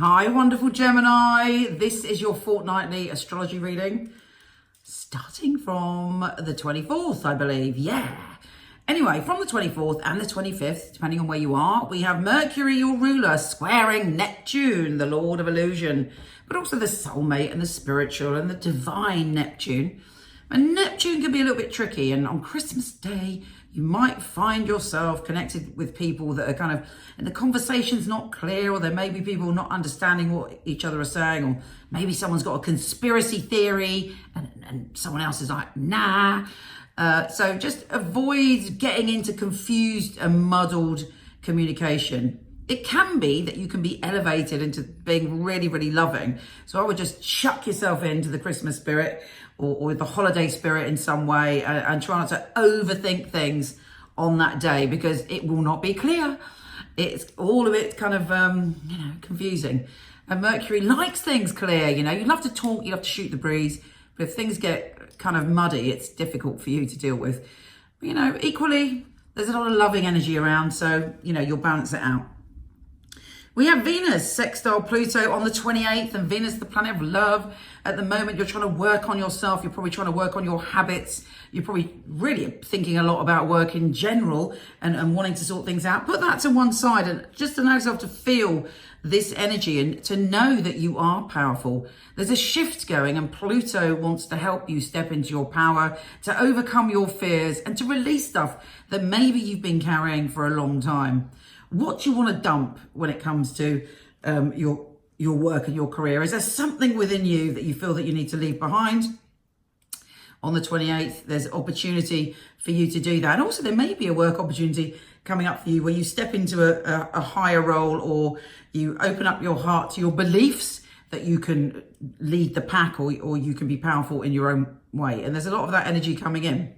Hi, wonderful Gemini. This is your fortnightly astrology reading, starting from the 24th, I believe. Yeah. Anyway, from the 24th and the 25th, depending on where you are, we have Mercury, your ruler, squaring Neptune, the lord of illusion, but also the soulmate and the spiritual and the divine Neptune. And Neptune can be a little bit tricky, and on Christmas Day, you might find yourself connected with people that are kind of, and the conversation's not clear, or there may be people not understanding what each other are saying, or maybe someone's got a conspiracy theory and someone else is like, nah. So just avoid getting into confused and muddled communication. It can be that you can be elevated into being really, really loving. So I would just chuck yourself into the Christmas spirit or the holiday spirit in some way and try not to overthink things on that day, because it will not be clear. It's all of it kind of, confusing. And Mercury likes things clear. You love to talk, you love to shoot the breeze. But if things get kind of muddy, it's difficult for you to deal with. But, equally, there's a lot of loving energy around. So, you'll balance it out. We have Venus sextile Pluto on the 28th, and Venus, the planet of love. At the moment, you're trying to work on yourself. You're probably trying to work on your habits. You're probably really thinking a lot about work in general and wanting to sort things out. Put that to one side and just allow yourself to feel this energy and to know that you are powerful. There's a shift going, and Pluto wants to help you step into your power, to overcome your fears and to release stuff that maybe you've been carrying for a long time. What do you want to dump when it comes to your work and your career? Is there something within you that you feel that you need to leave behind? On the 28th, there's opportunity for you to do that. And also there may be a work opportunity coming up for you where you step into a higher role, or you open up your heart to your beliefs that you can lead the pack, or you can be powerful in your own way. And there's a lot of that energy coming in.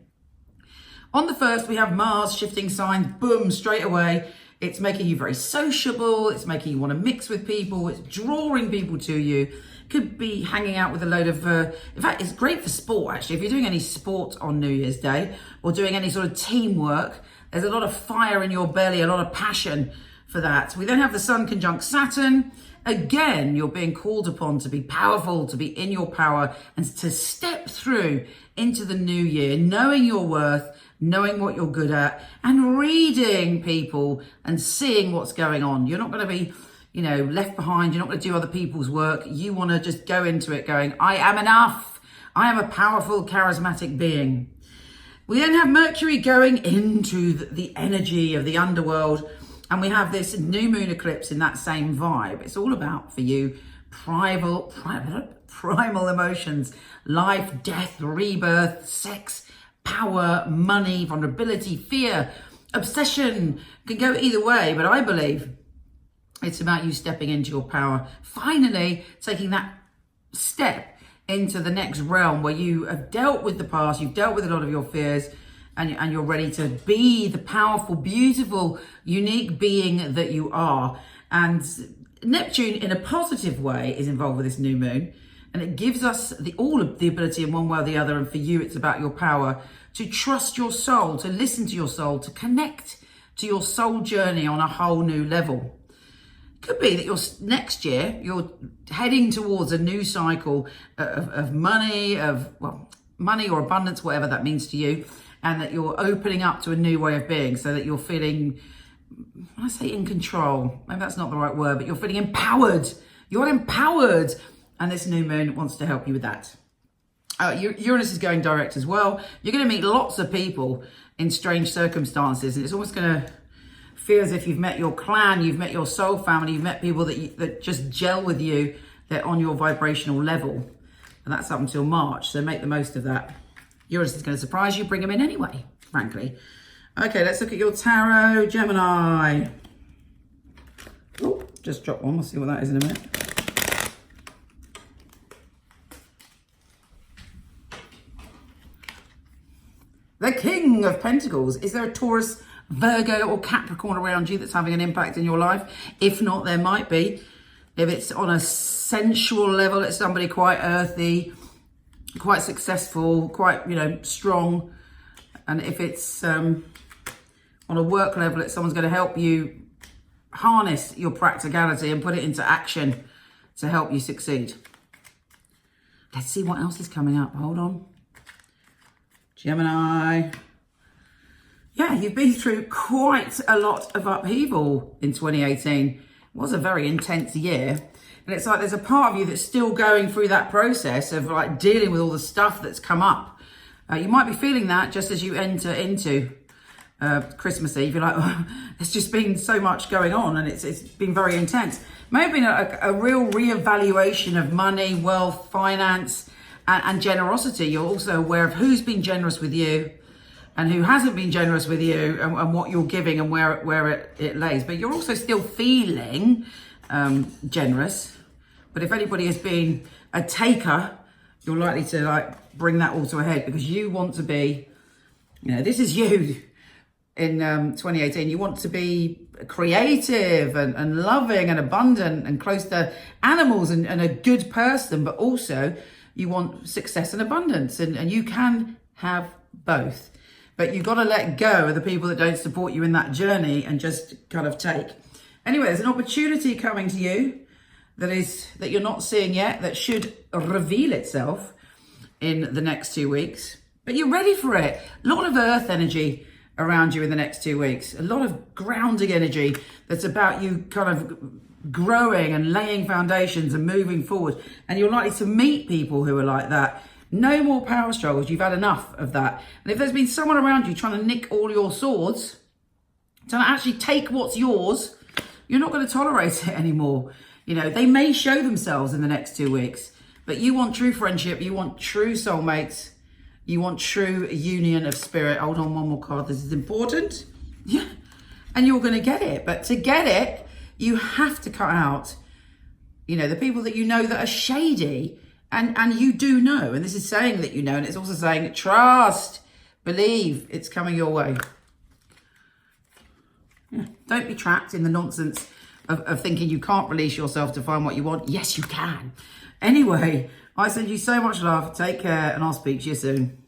On the 1st, we have Mars shifting signs, boom, straight away. It's making you very sociable. It's making you want to mix with people. It's drawing people to you. Could be hanging out with a load of, in fact, it's great for sport, actually. If you're doing any sport on New Year's Day or doing any sort of teamwork, there's a lot of fire in your belly, a lot of passion for that. We then have the Sun conjunct Saturn. Again, you're being called upon to be powerful, to be in your power, and to step through into the new year, knowing your worth, knowing what you're good at, and reading people and seeing what's going on. You're not going to be, left behind. You're not going to do other people's work. You want to just go into it going, I am enough. I am a powerful, charismatic being. We then have Mercury going into the energy of the underworld, and we have this new moon eclipse in that same vibe. It's all about, for you, primal emotions, life, death, rebirth, sex, power, money, vulnerability, fear, obsession. Can go either way, but I believe it's about you stepping into your power, finally taking that step into the next realm where you have dealt with the past, you've dealt with a lot of your fears, and you're ready to be the powerful, beautiful, unique being that you are. And Neptune, in a positive way, is involved with this new moon. And it gives us all of the ability in one way or the other. And for you, it's about your power to trust your soul, to listen to your soul, to connect to your soul journey on a whole new level. Could be that next year, you're heading towards a new cycle of money, money or abundance, whatever that means to you. And that you're opening up to a new way of being, so that you're feeling, when I say in control, maybe that's not the right word, but you're feeling empowered. You're empowered. And this new moon wants to help you with that. Uranus is going direct as well. You're going to meet lots of people in strange circumstances. And it's almost going to feel as if you've met your clan, you've met your soul family, you've met people that just gel with you, they're on your vibrational level. And that's up until March. So make the most of that. Uranus is going to surprise you, bring them in anyway, frankly. Okay, let's look at your tarot, Gemini. Oh, just drop one. We'll see what that is in a minute. The King of Pentacles. Is there a Taurus, Virgo or Capricorn around you that's having an impact in your life? If not, there might be. If it's on a sensual level, it's somebody quite earthy, quite successful, quite, strong. And if it's on a work level, it's someone's going to help you harness your practicality and put it into action to help you succeed. Let's see what else is coming up. Hold on. Gemini. Yeah, you've been through quite a lot of upheaval in 2018. It was a very intense year. And it's like there's a part of you that's still going through that process of like dealing with all the stuff that's come up. You might be feeling that just as you enter into Christmas Eve. You're like, oh, there's just been so much going on and it's been very intense. May have been a real reevaluation of money, wealth, finance, and generosity. You're also aware of who's been generous with you and who hasn't been generous with you, and what you're giving and where it lays. But you're also still feeling generous. But if anybody has been a taker, you're likely to like bring that all to a head, because you want to be, this is you in 2018. You want to be creative and loving and abundant and close to animals and a good person, but also you want success and abundance, and you can have both. But you've got to let go of the people that don't support you in that journey and just kind of take. Anyway, there's an opportunity coming to you that you're not seeing yet, that should reveal itself in the next 2 weeks. But you're ready for it. A lot of earth energy around you in the next 2 weeks. A lot of grounding energy that's about you kind of growing and laying foundations and moving forward. And you're likely to meet people who are like that. No more power struggles. You've had enough of that. And if there's been someone around you trying to nick all your swords, trying to actually take what's yours, you're not going to tolerate it anymore. They may show themselves in the next 2 weeks, but you want true friendship. You want true soulmates. You want true union of spirit. Hold on, one more card. This is important. Yeah. And you're going to get it. But to get it, you have to cut out, the people that that are shady. And you do know. And this is saying that and it's also saying trust, believe, it's coming your way. Yeah. Don't be trapped in the nonsense of thinking you can't release yourself to find what you want. Yes, you can. Anyway, I send you so much love. Take care, and I'll speak to you soon.